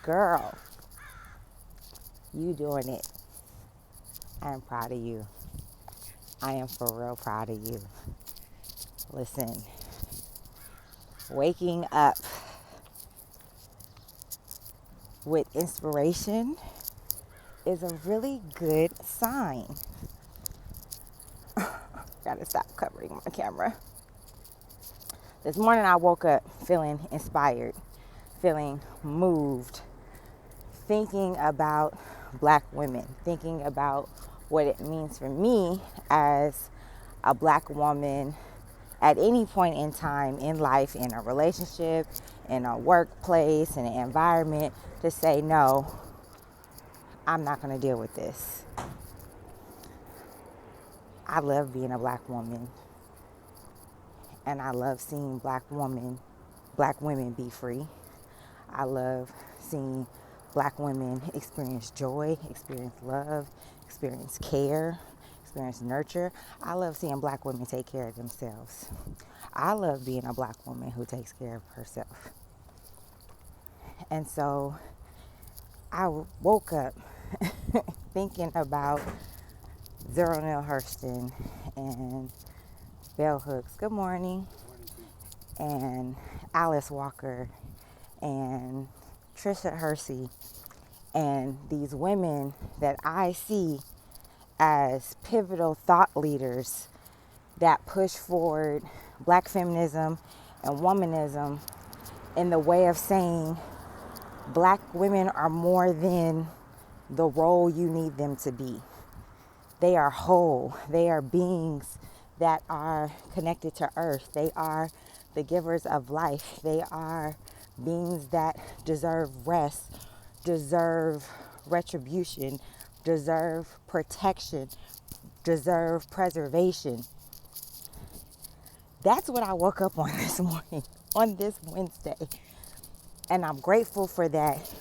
Girl, you doing it. I am proud of you. I am for real proud of you. Listen, waking up with inspiration is a really good sign. Gotta stop covering my camera. This morning I woke up feeling inspired, feeling moved, thinking about Black women, thinking about what it means for me as a Black woman at any point in time in life, in a relationship, in a workplace, in an environment, to say, no, I'm not going to deal with this. I love being a Black woman, and I love seeing Black women be free. I love seeing Black women experience joy, experience love, experience care, experience nurture. I love seeing Black women take care of themselves. I love being a Black woman who takes care of herself. And so I woke up thinking about Zero Neale Hurston and Bell Hooks, good morning, and Alice Walker and Trisha Hersey, and these women that I see as pivotal thought leaders that push forward Black feminism and womanism in the way of saying Black women are more than the role you need them to be. They are whole. They are beings that are connected to earth. They are the givers of life. They are beings that deserve rest, deserve retribution, deserve protection, deserve preservation. That's what I woke up on this morning, on this Wednesday. And I'm grateful for that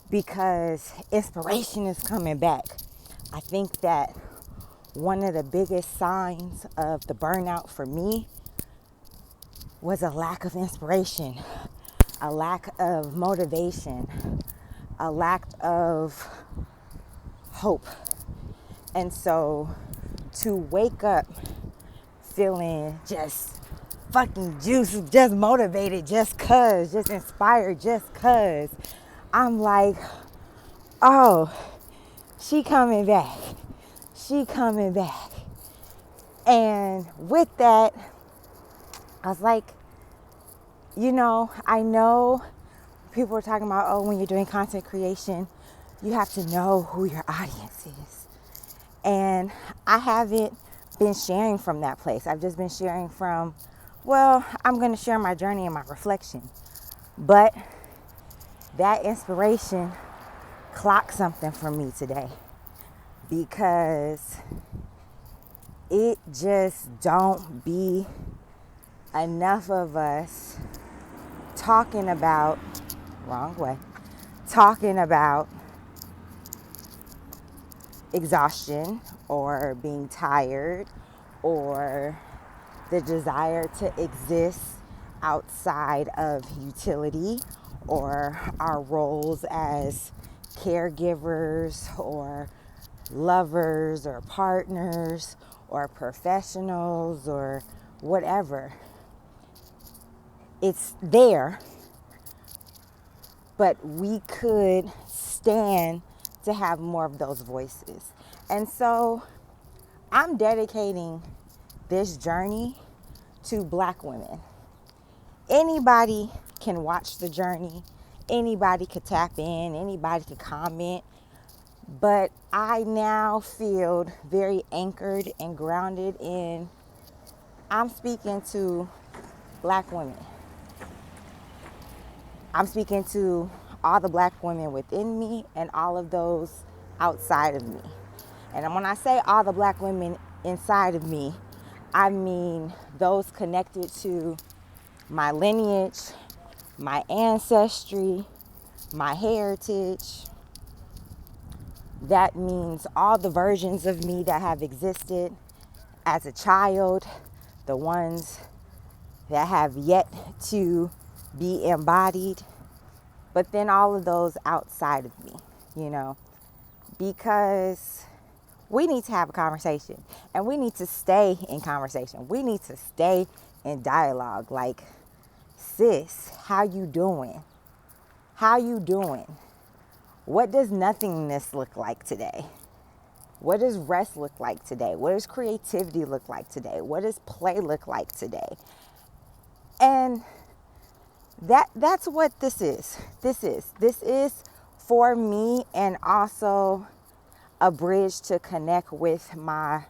because inspiration is coming back. I think that one of the biggest signs of the burnout for me was a lack of inspiration, a lack of motivation, a lack of hope. And so to wake up feeling just fucking juicy, just motivated, just cuz, just inspired, just cuz, I'm like, oh, she coming back. She coming back. And with that, I was like, I know people are talking about, oh, when you're doing content creation, you have to know who your audience is. And I haven't been sharing from that place. I've just been sharing from, well, I'm going to share my journey and my reflection. But that inspiration clocked something for me today, because it just don't be enough of us talking about exhaustion or being tired or the desire to exist outside of utility or our roles as caregivers or lovers or partners or professionals or whatever. It's there, but we could stand to have more of those voices. And so I'm dedicating this journey to Black women. Anybody can watch the journey. Anybody could tap in. Anybody could comment. But I now feel very anchored and grounded in, I'm speaking to Black women. I'm speaking to all the Black women within me and all of those outside of me. And when I say all the Black women inside of me, I mean those connected to my lineage, my ancestry, my heritage. That means all the versions of me that have existed as a child, the ones that have yet to be embodied, but then all of those outside of me, you know, because we need to have a conversation, and we need to stay in conversation. We need to stay in dialogue. Like, sis, how you doing? How you doing? What does nothingness look like today? What does rest look like today? What does creativity look like today? What does play look like today? And that's what this is. This is for me, and also a bridge to connect with my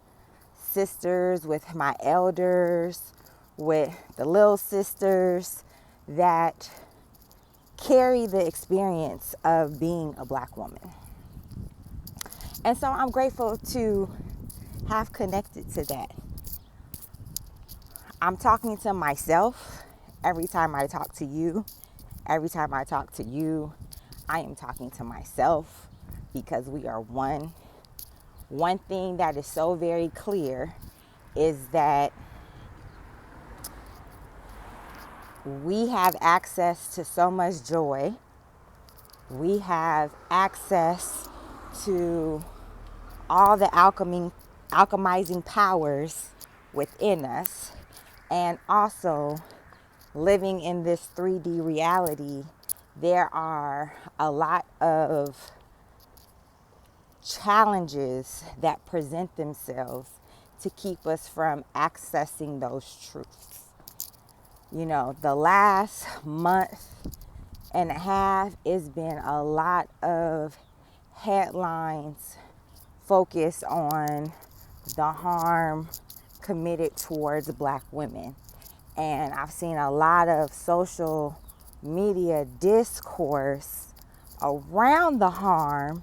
sisters, with my elders, with the little sisters that carry the experience of being a Black woman. And so I'm grateful to have connected to that. I'm talking to myself every time I talk to you. Every time I talk to you, I am talking to myself, because we are one. One thing that is so very clear is that we have access to so much joy. We have access to all the alchemizing powers within us, and also living in this 3D reality, there are a lot of challenges that present themselves to keep us from accessing those truths. You know, the last month and a half, it's been a lot of headlines focused on the harm committed towards Black women. And I've seen a lot of social media discourse around the harm,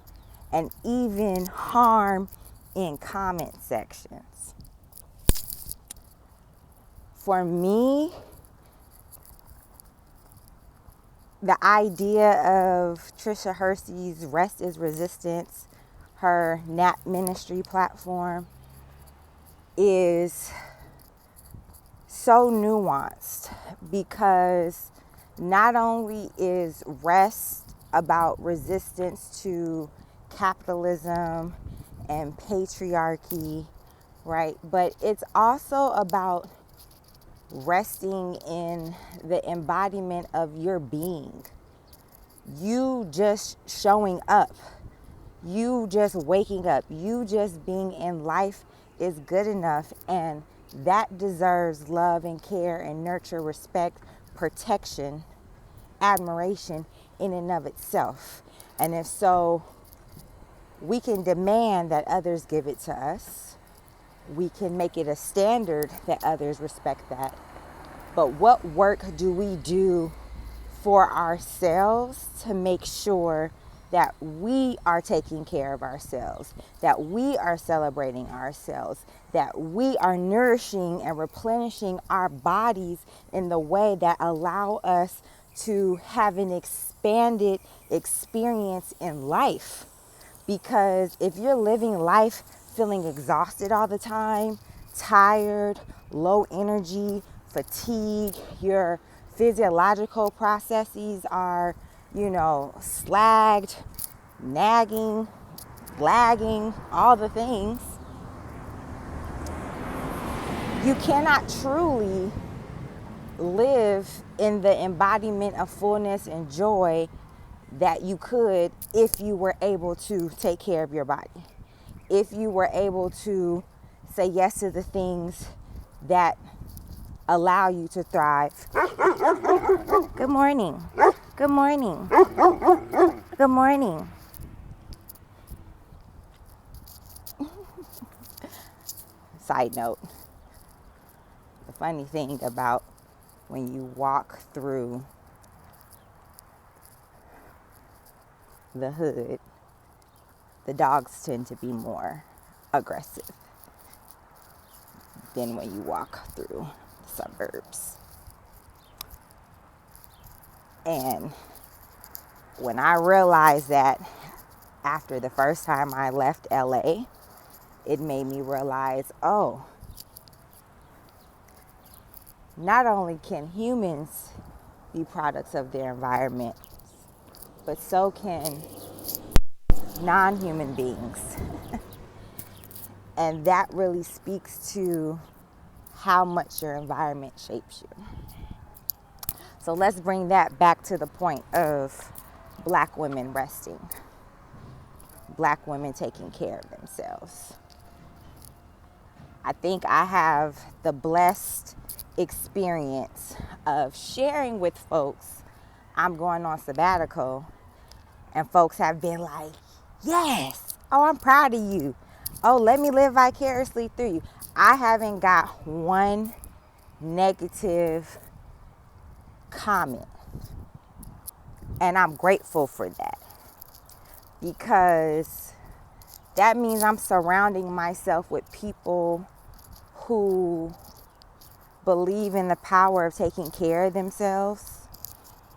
and even harm in comment sections. For me, the idea of Trisha Hersey's Rest is Resistance, her NAP ministry platform, is so nuanced, because not only is rest about resistance to capitalism and patriarchy, right? But it's also about resting in the embodiment of your being. You just showing up. You just waking up. You just being in life is good enough, and that deserves love and care and nurture, respect, protection, admiration in and of itself. And if so, we can demand that others give it to us. We can make it a standard that others respect that. But what work do we do for ourselves to make sure that we are taking care of ourselves, that we are celebrating ourselves, that we are nourishing and replenishing our bodies in the way that allow us to have an expanded experience in life? Because if you're living life feeling exhausted all the time, tired, low energy, fatigue, your physiological processes are, slagged, nagging, lagging, all the things, you cannot truly live in the embodiment of fullness and joy that you could if you were able to take care of your body. If you were able to say yes to the things that allow you to thrive. Good morning. Good morning. Good morning. Side note, the funny thing about when you walk through the hood, the dogs tend to be more aggressive than when you walk through the suburbs. And when I realized that after the first time I left LA, it made me realize, not only can humans be products of their environment, but so can non-human beings. And that really speaks to how much your environment shapes you. So let's bring that back to the point of Black women resting, Black women taking care of themselves. I think I have the blessed experience of sharing with folks I'm going on sabbatical, and folks have been like, yes, oh, I'm proud of you. Oh, let me live vicariously through you. I haven't got one negative comment, and I'm grateful for that, because that means I'm surrounding myself with people who believe in the power of taking care of themselves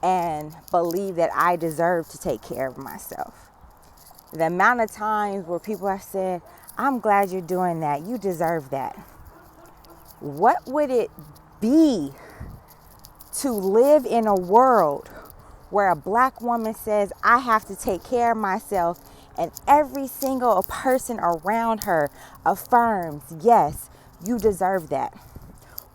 and believe that I deserve to take care of myself. The amount of times where people have said, I'm glad you're doing that, you deserve that. What would it be to live in a world where a Black woman says, I have to take care of myself, and every single person around her affirms, yes, you deserve that?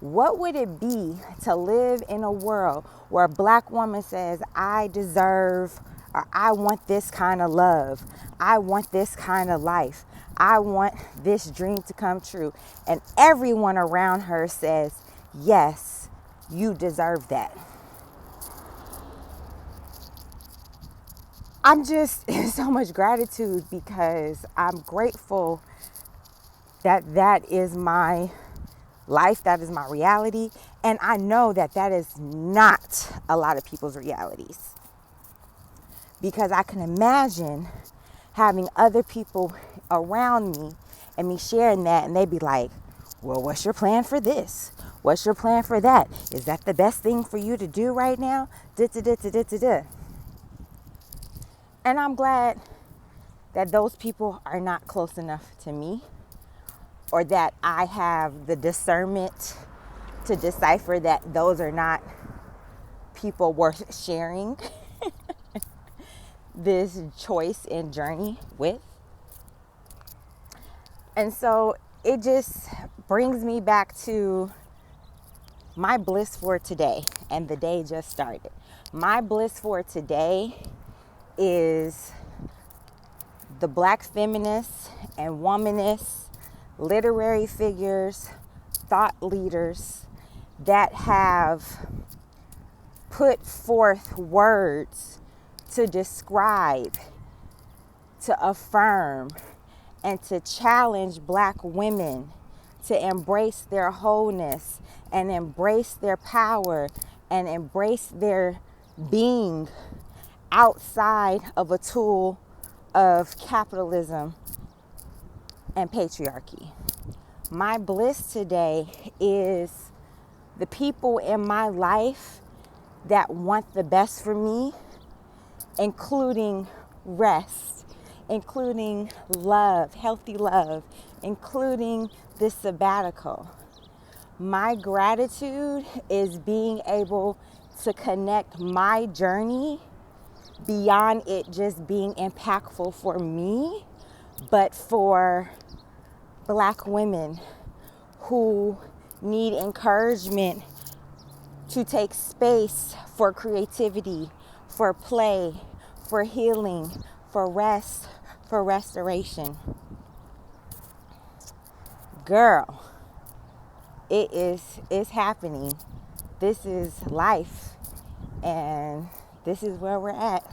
What would it be to live in a world where a Black woman says, I deserve, or I want this kind of love, I want this kind of life, I want this dream to come true, and everyone around her says, yes, you deserve that? I'm just in so much gratitude, because I'm grateful that that is my life, that is my reality, and I know that that is not a lot of people's realities, because I can imagine having other people around me and me sharing that, and they'd be like, well, what's your plan for this? What's your plan for that? Is that the best thing for you to do right now? And I'm glad that those people are not close enough to me, or that I have the discernment to decipher that those are not people worth sharing this choice and journey with. And so it just brings me back to my bliss for today, and the day just started. My bliss for today is the Black feminists and womanists, literary figures, thought leaders that have put forth words to describe, to affirm, and to challenge Black women to embrace their wholeness and embrace their power and embrace their being outside of a tool of capitalism and patriarchy. My bliss today is the people in my life that want the best for me, including rest, including love, healthy love, including this sabbatical. My gratitude is being able to connect my journey beyond it just being impactful for me, but for Black women who need encouragement to take space for creativity, for play, for healing, for rest, for restoration. Girl, it's happening. This is life, and this is where we're at.